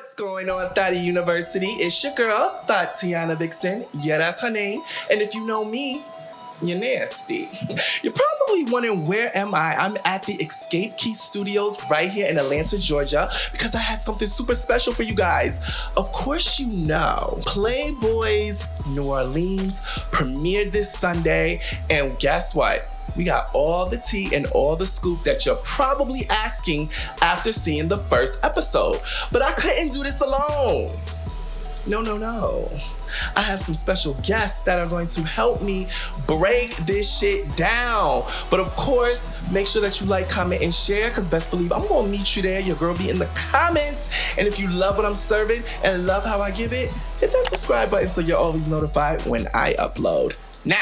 What's going on, Thotty University? It's your girl, Thotiana Dixon. Yeah, that's her name. And if you know me, you're nasty. You're probably wondering, where am I? I'm at the Escape Key Studios right here in Atlanta, Georgia, because I had something super special for you guys. Of course you know, PLAYBOY's New Orleans premiered this Sunday, and guess what? We got all the tea and all the scoop that you're probably asking after seeing the first episode. But I couldn't do this alone. No. I have some special guests that are going to help me break this shit down. But of course, make sure that you like, comment, and share, because best believe I'm gonna meet you there. Your girl be in the comments. And if you love what I'm serving and love how I give it, hit that subscribe button so you're always notified when I upload. Now,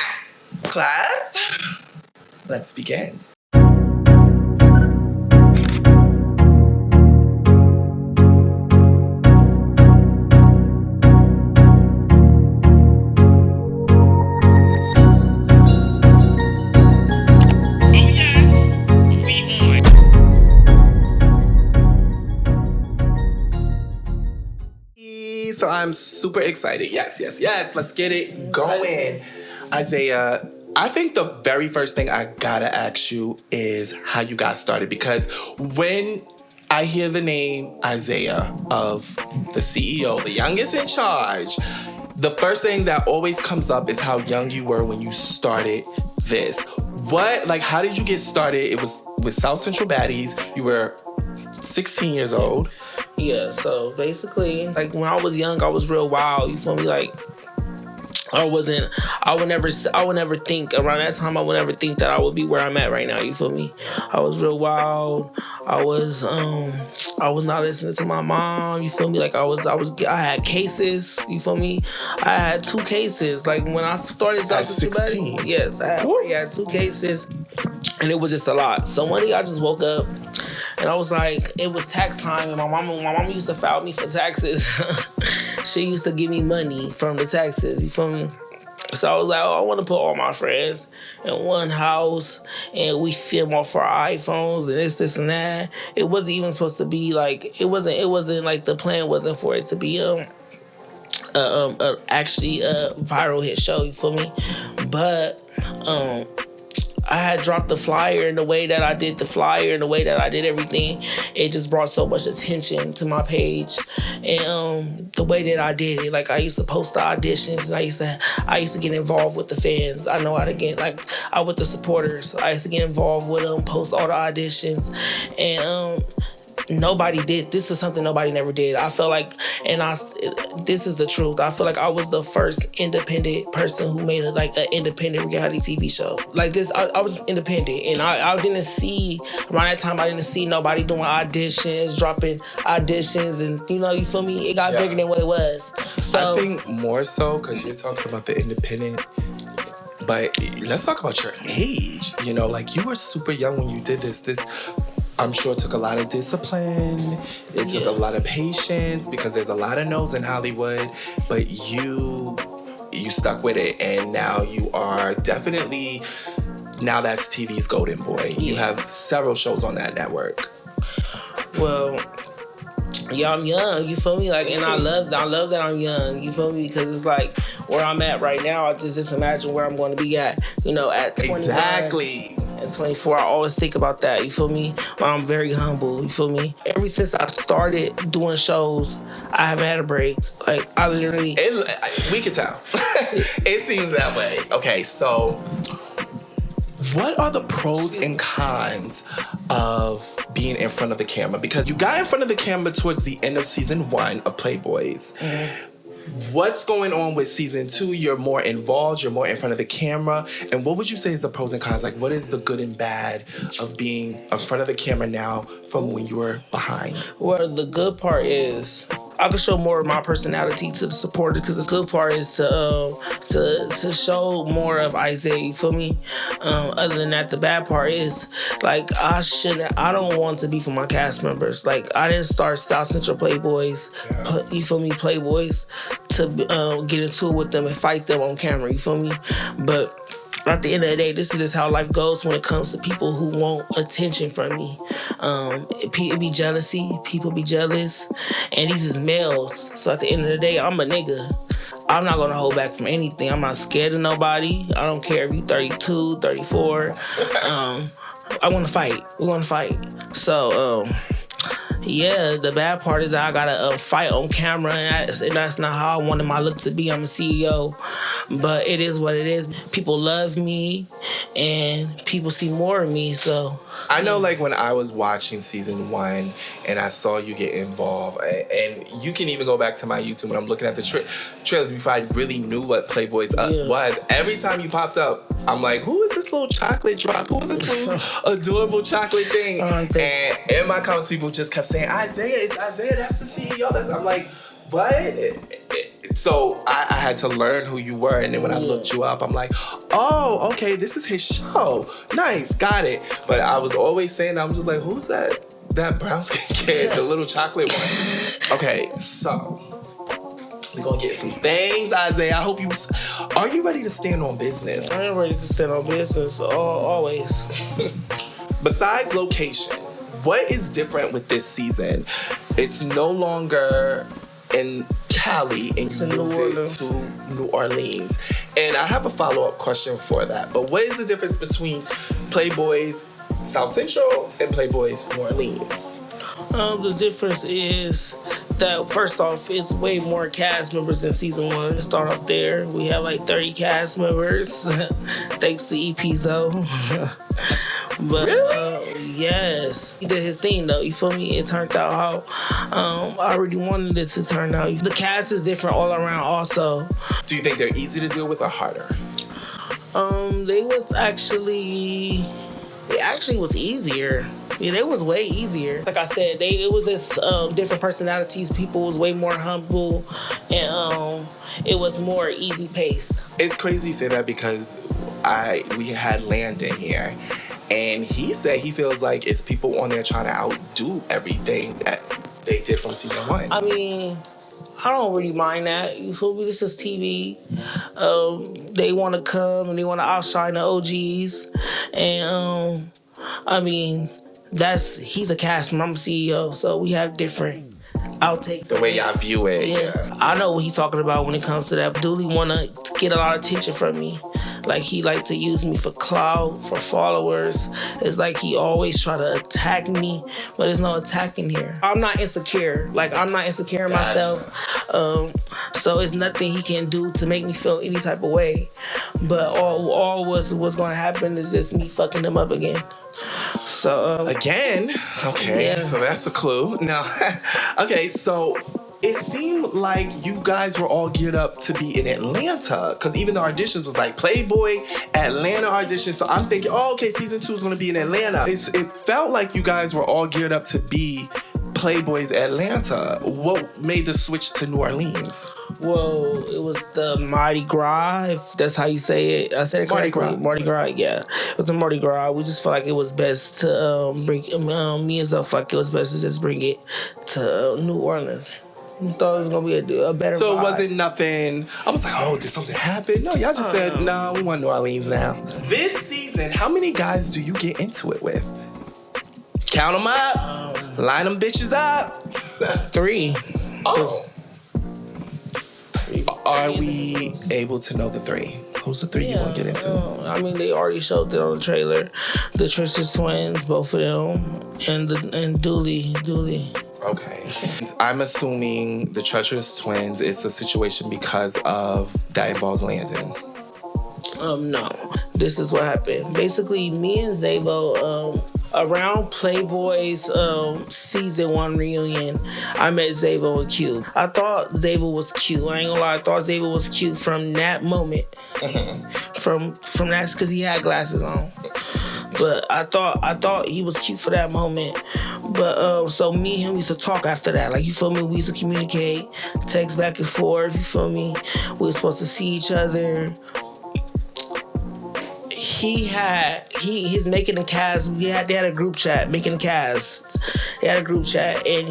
class, let's begin. So I'm super excited. Yes. Let's get it going. Isaiah, I think the very first thing I gotta ask you is how you got started, because when I hear the name Isaiah of the CEO, the youngest in charge, the first thing that always comes up is how young you were when you started this. How did you get started? It was with South Central Baddies. You were 16 years old. Yeah, so basically, like, when I was young, I was real wild, you feel me? Like, I would never think, around that time, I would never think that I would be where I'm at right now, you feel me? I was real wild. I was not listening to my mom, you feel me? Like, I had cases, you feel me? I had 2 cases. Like, when I started At 16? Yes, I had 2 cases, and it was just a lot. So one day I just woke up, and I was like, it was tax time, and my mama used to file me for taxes. She used to give me money from the taxes, you feel me? So I was like, I want to put all my friends in one house, and we film off our iPhones and this and that. It wasn't even supposed to be like, it wasn't like, the plan wasn't for it to be actually a viral hit show, you feel me? But I had dropped the flyer, and the way that I did the flyer and the way that I did everything, it just brought so much attention to my page. And the way that I did it, like, I used to post the auditions, and I used to get involved with the fans. I know how to get, like, I with the supporters. I used to get involved with them, post all the auditions, and nobody did. This is something nobody never did. I felt like, this is the truth, I feel like I was the first independent person who made an independent reality TV show. Like this, I was independent, and I didn't see, around that time, I didn't see nobody doing auditions, dropping auditions, and you feel me? It got bigger than what it was. So I think more so because you're talking about the independent, but let's talk about your age. Like, you were super young when you did this. I'm sure it took a lot of discipline. It took a lot of patience, because there's a lot of no's in Hollywood, but you stuck with it, and now you are definitely, now that's TV's golden boy. You have several shows on that network. Well, yeah, I'm young, you feel me? Like, and I love that I'm young, you feel me? Because it's like, where I'm at right now, I just imagine where I'm going to be at, at 21. Exactly. At 24, I always think about that, you feel me? I'm very humble, you feel me? Ever since I started doing shows, I haven't had a break. Like, I literally... we can tell. It seems that way. Okay, so what are the pros and cons of being in front of the camera? Because you got in front of the camera towards the end of season 1 of PLAYBOYs. Mm-hmm. What's going on with season 2? You're more involved, you're more in front of the camera. And what would you say is the pros and cons? Like, what is the good and bad of being in front of the camera now from when you were behind? Well, the good part is I can show more of my personality to the supporters, because the good part is to show more of Isaiah, you feel me? Other than that, the bad part is, like, I don't want to be for my cast members. Like, I didn't start South Central PLAYBOYs, you feel me, PLAYBOYs, to get into it with them and fight them on camera, you feel me? But at the end of the day, this is just how life goes when it comes to people who want attention from me. It be jealousy, people be jealous, and these is males. So at the end of the day, I'm a nigga. I'm not gonna hold back from anything. I'm not scared of nobody. I don't care if you 32, 34. I want to fight. We want to fight. So, yeah, the bad part is that I gotta fight on camera, and that's not how I wanted my look to be. I'm a CEO, but it is what it is. People love me, and people see more of me. So I know, like, when I was watching season 1 and I saw you get involved, and you can even go back to my YouTube when I'm looking at the trailers before I really knew what Playboy's was. Every time you popped up, I'm like, who is this little chocolate drop? Who is this little adorable chocolate thing? And in my comments, people just kept saying, Isaiah, it's Isaiah, that's the CEO. I'm like, what? So I had to learn who you were, and then when I looked you up, I'm like, oh, okay, this is his show. Nice, got it. But I was always saying, I'm just like, who's that brown skin kid, the little chocolate one? Okay, so we're gonna get some things, Isaiah. I hope are you ready to stand on business? I'm ready to stand on business, always. Besides location, what is different with this season? It's no longer in Cali, and you moved it to New Orleans. And I have a follow-up question for that. But what is the difference between Playboy's South Central and Playboy's New Orleans? The difference is that, first off, it's way more cast members than season 1. Let's start off there. We have like 30 cast members, thanks to EP Zoe. But, really? Yes. He did his thing, though. You feel me? It turned out how I already wanted it to turn out. The cast is different all around also. Do you think they're easy to deal with or harder? It actually was easier. Yeah, it was way easier. Like I said, it was this different personalities. People was way more humble, and it was more easy paced. It's crazy you say that because we had Landon here, and he said he feels like it's people on there trying to outdo everything that they did from season 1. I mean, I don't really mind that. You feel me? This is TV. They want to come and they want to outshine the OGs, and I mean, he's a cast member, I'm a CEO, so we have different outtakes. The way y'all view it, yeah. I know what he's talking about when it comes to that. Dooley want to get a lot of attention from me. Like, he like to use me for clout, for followers. It's like he always try to attack me, but there's no attacking here. I'm not insecure. Like, I'm not insecure in myself. So it's nothing he can do to make me feel any type of way. But all what's going to happen is just me fucking him up again. So again? Okay, yeah. So that's a clue. Now, okay, so it seemed like you guys were all geared up to be in Atlanta, because even the auditions was like Playboy, Atlanta audition. So I'm thinking, oh, okay, season 2 is going to be in Atlanta. It felt like you guys were all geared up to be Playboy's Atlanta. What made the switch to New Orleans? Well, it was the Mardi Gras, if that's how you say it. I said it correctly. Mardi Gras, yeah. It was the Mardi Gras. We just felt like it was best to bring, me and Zoe felt like it was best to just bring it to New Orleans. We thought it was going to be a better So vibe. It wasn't nothing, I was like, oh, did something happen? No, y'all just said, no, we want New Orleans now. This season, how many guys do you get into it with? Count them up. Line them bitches up. 3. Oh. Are we able to know the 3? Who's the 3 you want to get into? I mean, they already showed it on the trailer. The Tristan twins, both of them, and Dooley. Okay. I'm assuming the treacherous twins is a situation because of that involves Landon. No. This is what happened. Basically, me and Zavo, around Playboy's season 1 reunion, I met Zavo and Q. I thought Zavo was cute. I ain't gonna lie, I thought Zavo was cute from that moment. From that, because he had glasses on. But I thought he was cute for that moment. But so me and him used to talk after that. Like, you feel me? We used to communicate, text back and forth. You feel me? We were supposed to see each other. He's making a cast. They had a group chat making a cast, They had a group chat, and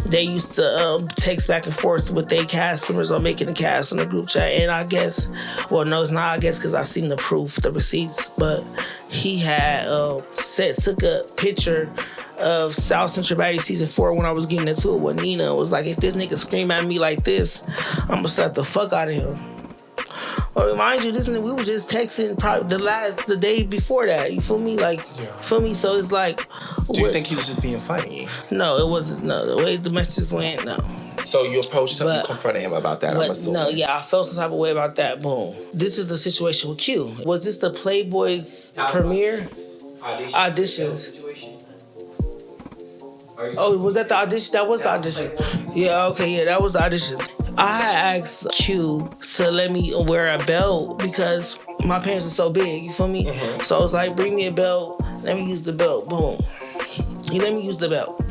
they used to text back and forth with their cast members on making the cast on the group chat. And I guess, well, no, it's not. I guess because I seen the proof, the receipts. But he had took a picture of South Central Battery season 4 when I was getting into it with Nina. It was like, if this nigga scream at me like this, I'm gonna slap the fuck out of him. Well, mind you, we were just texting probably the day before that. You feel me? Like, feel me? So it's like, do you think he was just being funny? No, it wasn't. No, the way the messages went, no. So you approached him, you confronted him about that, I'm assuming. No, yeah, I felt some type of way about that. Boom. This is the situation with Q. Was this the Playboy's premiere? Auditions. Oh, was that the audition? That was the audition. Yeah, okay, yeah, that was the audition. I had asked Q to let me wear a belt because my pants are so big, you feel me? Mm-hmm. So I was like, bring me a belt, let me use the belt, boom. He let me use the belt,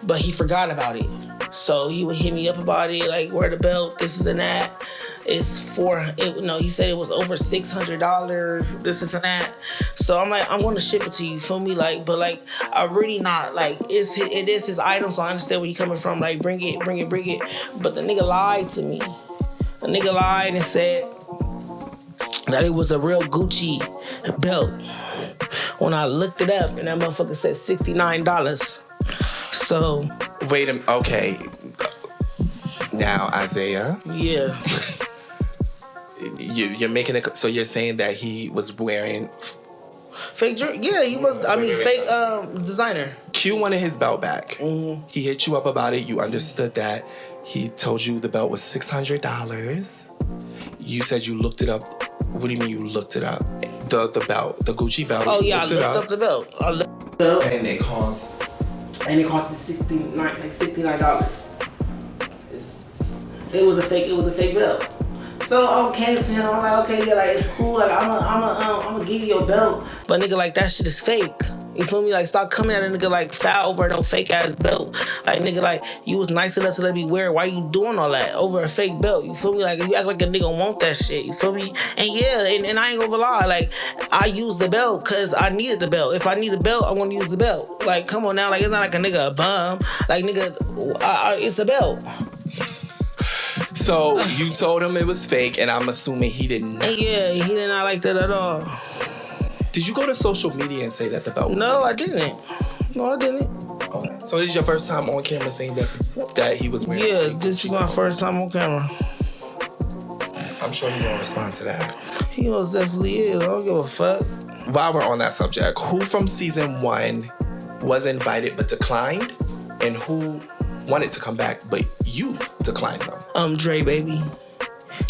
but he forgot about it. So he would hit me up about it, like, wear the belt, this is and that. He said it was over $600, this is and that. So I'm like, I'm gonna ship it to you, feel me? Like, but like, I'm really not, like, it is his item, so I understand where you're coming from, like, bring it. But the nigga lied to me. The nigga lied and said that it was a real Gucci belt. When I looked it up, and that motherfucker said $69. So. Wait a minute, okay. Now, Isaiah. Yeah. You're making it, so you're saying that he was wearing fake jewelry? Yeah, he was. I mean, fake designer. Q wanted his belt back. Mm-hmm. He hit you up about it. You understood that. He told you the belt was $600. You said you looked it up. What do you mean you looked it up? The belt, the Gucci belt. Oh yeah, I looked up the belt. And it cost. And it cost $69. It was a fake belt. So I came to him. I'm like, okay, yeah, like, it's cool. Like, I'm gonna give you your belt. But nigga, like, that shit is fake. You feel me? Like, stop coming at a nigga like foul over no fake ass belt. Like, nigga, like, you was nice enough to let me wear it. Why you doing all that over a fake belt? You feel me? Like, you act like a nigga want that shit. You feel me? And yeah, and I ain't gonna lie. Like, I used the belt because I needed the belt. If I need a belt, I'm gonna use the belt. Like, come on now. Like, it's not like a nigga a bum. Like, nigga, it's a belt. So you told him it was fake, and I'm assuming he didn't. Yeah, he did not like that at all. Did you go to social media and say that the belt was fake? I didn't. No, I didn't. Okay. So this is your first time on camera saying that he was wearing? Yeah, this is my first time on camera. I'm sure he's gonna respond to that. He most definitely is. I don't give a fuck. While we're on that subject, who from season 1 was invited but declined, and who wanted to come back but you declined them? Dre Baby.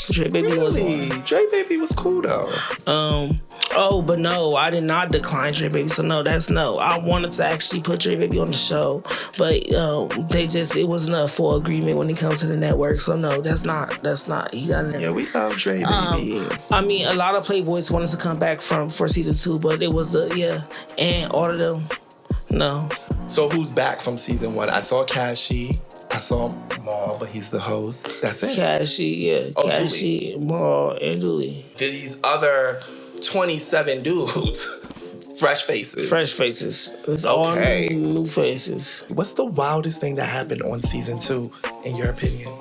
Dre Baby was on. Dre Baby was cool though. But no, I did not decline Dre Baby. So no, that's no. I wanted to actually put Dre Baby on the show, but it wasn't a full agreement when it comes to the network. So no, that's not. He doesn't. Yeah, we love Dre Baby. I mean, a lot of Playboys wanted to come back for season 2, but it was and all of them, no. So who's back from season 1? I saw Cashy. I saw Maul, but he's the host. That's it. Cashy, yeah. Oh, Cashy, Maul, and Dooley. These other 27 dudes. Fresh faces. It's okay. All new faces. What's the wildest thing that happened on season 2, in your opinion?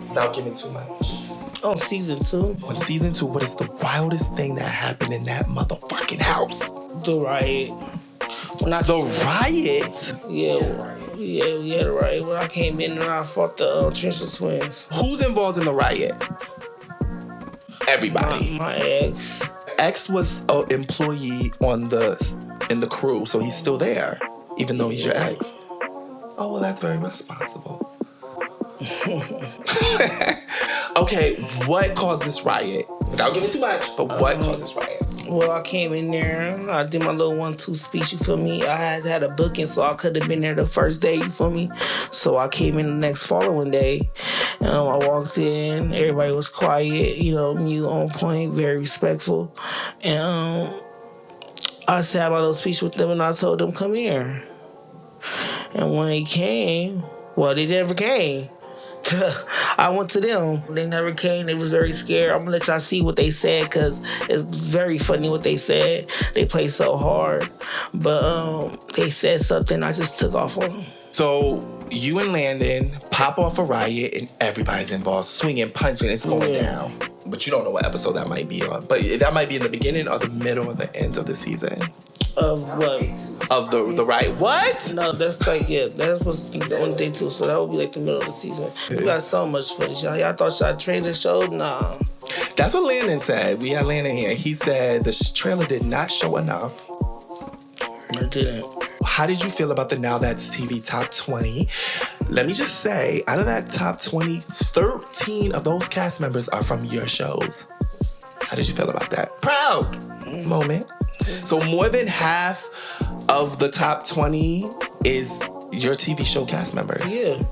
Without giving too much. On season 2? On season 2, what is the wildest thing that happened in that motherfucking house? The riot. The riot? Yeah, we had a riot. When I came in and I fought the Trisha twins. Who's involved in the riot? Everybody. My ex. Ex was an employee in the crew, so he's still there, even though he's your ex. Oh, well, that's very responsible. Okay, what caused this riot? Without giving too much, but what caused this riot? Well, I came in there, I did my little 1-2 speech, you feel me? I had a booking, so I could have been there the first day, you feel me? So I came in the next following day. I walked in, everybody was quiet, mute, on point, very respectful. And I sat my little speech with them and I told them, come here. And when they came, well, they never came. I went to them. They never came. They was very scared. I'm gonna let y'all see what they said because it's very funny what they said. They played so hard. But they said something. I just took off on them. So you and Landon pop off a riot and everybody's involved, swinging, punching, it's going down. But you don't know what episode that might be on. But that might be in the beginning or the middle or the end of the season. Of what? Of the riot. What? No, that's like, that was the only thing too. So that would be like the middle of the season. We got so much footage. Y'all thought y'all trailed the show? Nah. That's what Landon said. We had Landon here. He said the trailer did not show enough. It didn't. How did you feel about the Now That's TV Top 20? Let me just say, out of that Top 20, 13 of those cast members are from your shows. How did you feel about that? Proud moment. So more than half of the Top 20 is your TV show cast members. Yeah.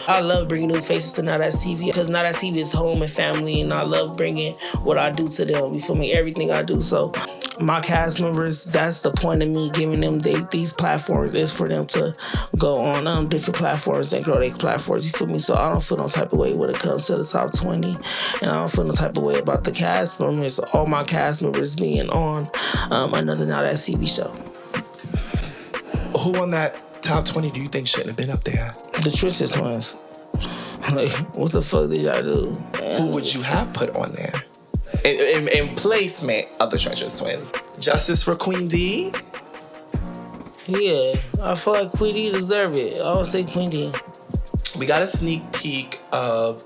I love bringing new faces to Now That's TV because Now That's TV is home and family, and I love bringing what I do to them. You feel me? Everything I do. So my cast members, that's the point of me giving them these platforms is for them to go on different platforms and grow their platforms. You feel me? So I don't feel no type of way when it comes to the Top 20, and I don't feel no type of way about the cast members, all my cast members being on another Now That's TV show. Who on that Top 20 do you think shouldn't have been up there? The Trenches Twins. Like, what the fuck did y'all do? Who would you have put on there? In placement of the Trenches Twins. Justice for Queen D? Yeah, I feel like Queen D deserve it. I would say Queen D. We got a sneak peek of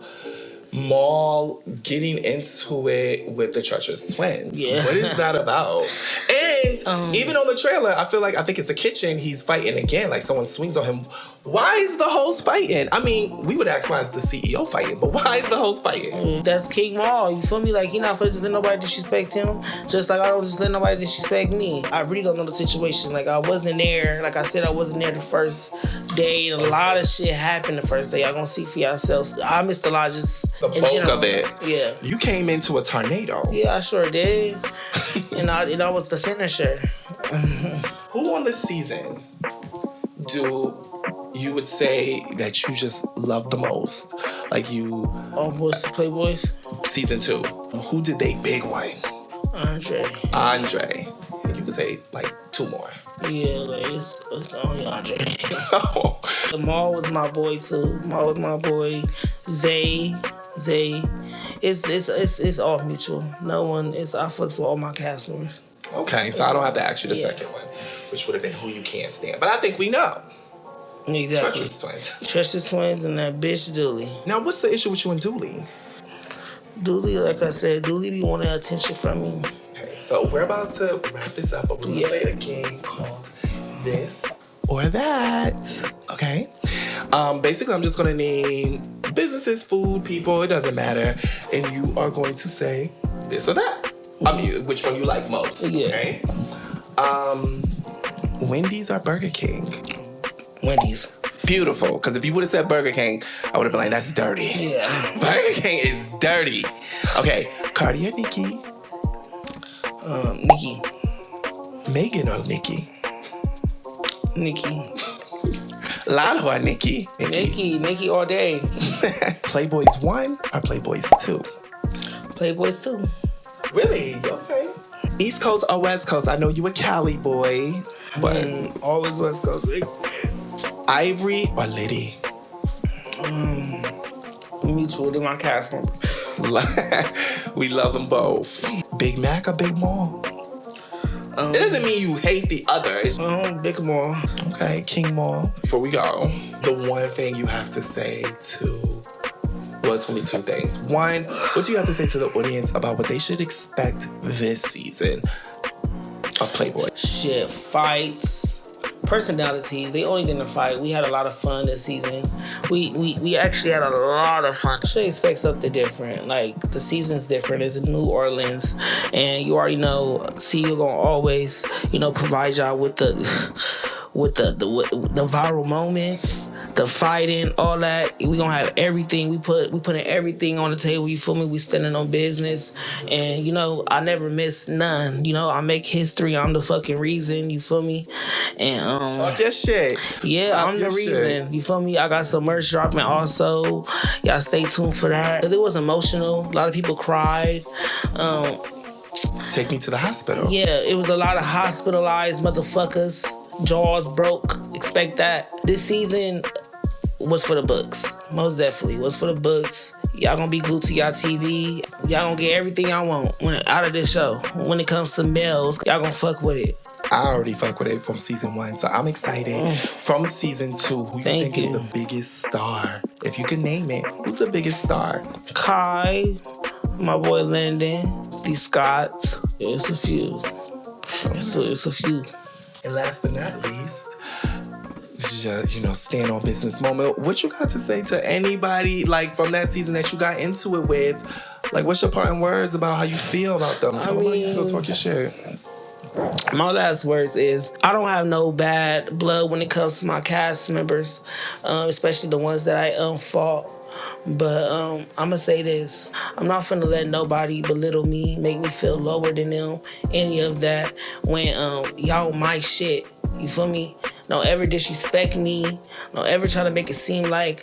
Maul getting into it with the Treacherous Twins. Yeah. What is that about? And even on the trailer, I think it's a kitchen, he's fighting again, like someone swings on him. Why is the host fighting? I mean, we would ask why is the CEO fighting, but why is the host fighting? That's King Maul, you feel me? Like, he not finna just let nobody disrespect him, just like I don't just let nobody disrespect me. I really don't know the situation. Like, I wasn't there. Like I said, I wasn't there the first day. A lot of shit happened the first day. Y'all gonna see for yourselves. I missed a lot just the in bulk general. Of it. Yeah. You came into a tornado. Yeah, I sure did. And I was the finisher. Who on this season do you would say that you just love the most? Like you... What's the Playboys? Season 2. Who did they big one? Andre. And you could say like 2 more. Yeah, like it's only Andre. The Maul was my boy too. Maul was my boy. Zay. It's all mutual. No one is. I fucks with all my cast members. Okay, so I don't have to ask you the second one, which would have been who you can't stand. But I think we know. Exactly. Treacherous Twins. Treacherous Twins and that bitch Dooley. Now, what's the issue with you and Dooley? Dooley, like I said, Dooley be wanting attention from me. Okay, so we're about to wrap this up, but we're going to play a game called This or That. Okay? Basically, I'm just going to name businesses, food, people, it doesn't matter. And you are going to say this or that. I mean, which one you like most. Yeah. Okay? Wendys or Burger King? Wendy's. Beautiful, because if you would have said Burger King, I would have been like, that's dirty. Yeah. Burger King is dirty. Okay, Cardi or Nicki? Nicki. Megan or Nicki? Nicki. Lala or Nicki? Nicki all day. Playboys 1 or Playboys 2? Playboys 2. Really? Okay. East Coast or West Coast? I know you a Cali boy, but... always West Coast. Ivory or Liddy? Mutual, they're my cast members. We love them both. Big Mac or Big Mall? It doesn't mean you hate the other. It's Big Mall. Okay, King Mall. Before we go, the one thing you have to say to... Well, it's 22 things. 1, what do you have to say to the audience about what they should expect this season of Playboy? Shit, fights, personalities. They only didn't fight. We had a lot of fun this season. We actually had a lot of fun. You should expect something different. Like, the season's different. It's in New Orleans. And you already know, CEO gonna always, provide y'all with the viral moments, the fighting, all that. We gonna have everything. We putting everything on the table. You feel me? We standing on business, and I never miss none. I make history. I'm the fucking reason. You feel me? And Talk your shit. Yeah, Talk I'm the your reason. Shit. You feel me? I got some merch dropping also. Y'all stay tuned for that. Cause it was emotional. A lot of people cried. Take me to the hospital. Yeah, it was a lot of hospitalized motherfuckers. Jaws broke. Expect that. This season was for the books. Most definitely was for the books. Y'all gonna be glued to y'all TV. Y'all gonna get everything y'all want out of this show. When it comes to males, y'all gonna fuck with it. I already fuck with it from season 1, so I'm excited. From season 2, who you think is the biggest star? If you can name it, who's the biggest star? Kai, my boy Landon, D. Scott. It's a few. It's a few. And last but not least, just, stand on business moment. What you got to say to anybody, like, from that season that you got into it with? Like, what's your parting words about how you feel about them? Tell them how you feel, talk your shit. My last words is, I don't have no bad blood when it comes to my cast members, especially the ones that I fought. But I'm going to say this. I'm not finna let nobody belittle me, make me feel lower than them, any of that, when y'all my shit. You feel me? Don't ever disrespect me. Don't ever try to make it seem like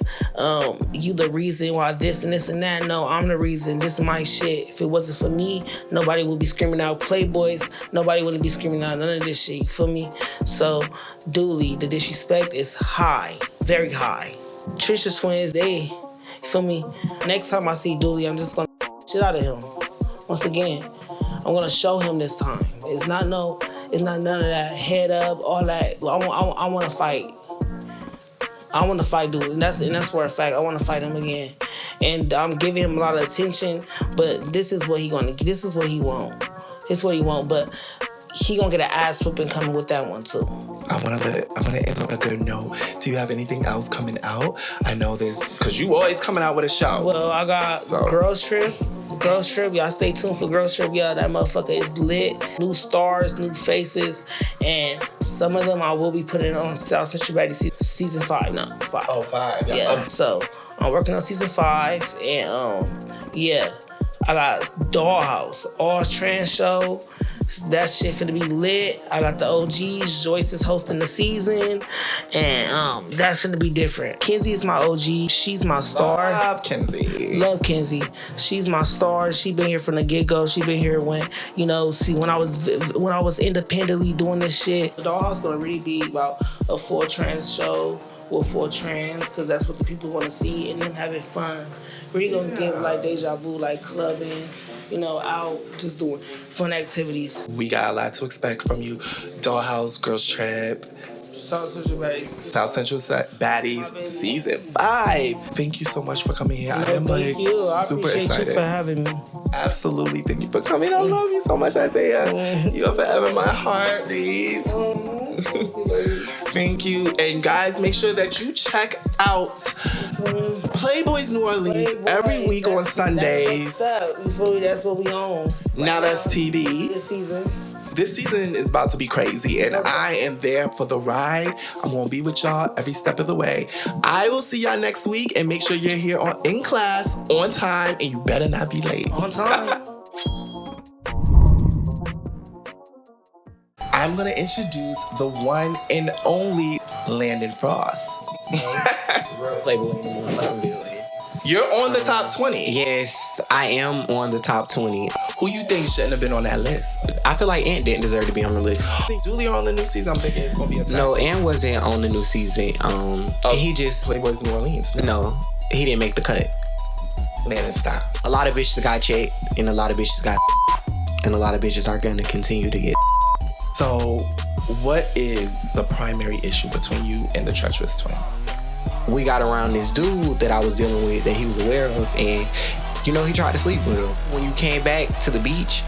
you the reason why this and this and that. No, I'm the reason. This is my shit. If it wasn't for me, nobody would be screaming out Playboys. Nobody wouldn't be screaming out none of this shit. You feel me? So, duly, the disrespect is high. Very high. Trisha twins, you feel me? Next time I see Dooley, I'm just gonna shit out of him. Once again, I'm gonna show him this time. It's not none of that head up, all that. I want to fight. I want to fight Dooley, and that's for a fact. I want to fight him again, and I'm giving him a lot of attention. But this is what he want. This is what he want. This is what he want. But he gonna get an ass whooping coming with that one too. I wanna end on a good note. Do you have anything else coming out? I know there's, cause you always coming out with a show. Well, I got Girls Trip. Y'all stay tuned for Girls Trip. Y'all, that motherfucker is lit. New stars, new faces, and some of them I will be putting on South Central Ready season 5. No, 5. Oh, 5. Yeah. So I'm working on season 5, and yeah, I got Dollhouse, all trans show. That shit finna be lit. I got the OGs. Joyce is hosting the season, and that's finna be different. Kenzie is my OG. She's my star. Love Kenzie. She's my star. She been here from the get-go. She been here when when I was independently doing this shit. Dollhouse gonna really be about a full trans show with full trans, because that's what the people want to see, and them having fun. Really gonna give like deja vu, like clubbing. Out just doing fun activities. We got a lot to expect from you. Dollhouse, Girls Trip, South Central Baddies, season 5. Thank you so much for coming here. I am super excited. I appreciate you for having me. Absolutely. Thank you for coming. I love you so much, Isaiah. You are forever in my heart, babe. Thank you. And guys, make sure that you check out Playboy's New Orleans every week on Sundays. That's what's up. You feel me? That's what we own. Now that's TV. This season is about to be crazy, and I am there for the ride. I'm going to be with y'all every step of the way. I will see y'all next week, and make sure you're here in class, on time, and you better not be late. On time. I'm going to introduce the one and only Landon Frost. Playboy. You're on the top 20. Yes, I am on the top 20. Who you think shouldn't have been on that list? I feel like Ant didn't deserve to be on the list. I think Julia on the new season, I'm thinking it's going to be a top. No, Ant wasn't on the new season. He just... Playboy's New Orleans. No, he didn't make the cut. Landon, stop. A lot of bitches got checked, and a lot of bitches got and a lot of bitches are going to continue to get. So, what is the primary issue between you and the treacherous twins? We got around this dude that I was dealing with that he was aware of, and he tried to sleep with him. When you came back to the beach,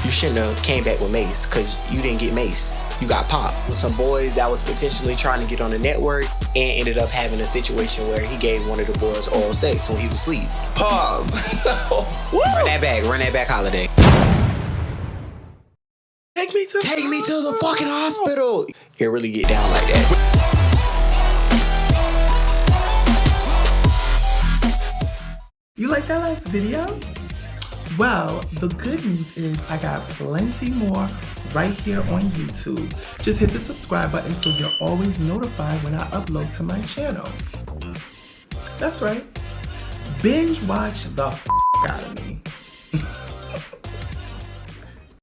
you shouldn't have came back with Mace, because you didn't get Mace. You got popped with some boys that was potentially trying to get on the network, and ended up having a situation where he gave one of the boys oral sex when he was asleep. Pause. Run that back, Holiday. Take me to the fucking hospital. It really get down like that. You like that last video? Well, the good news is I got plenty more right here on YouTube. Just hit the subscribe button so you're always notified when I upload to my channel. That's right. Binge watch the out of me.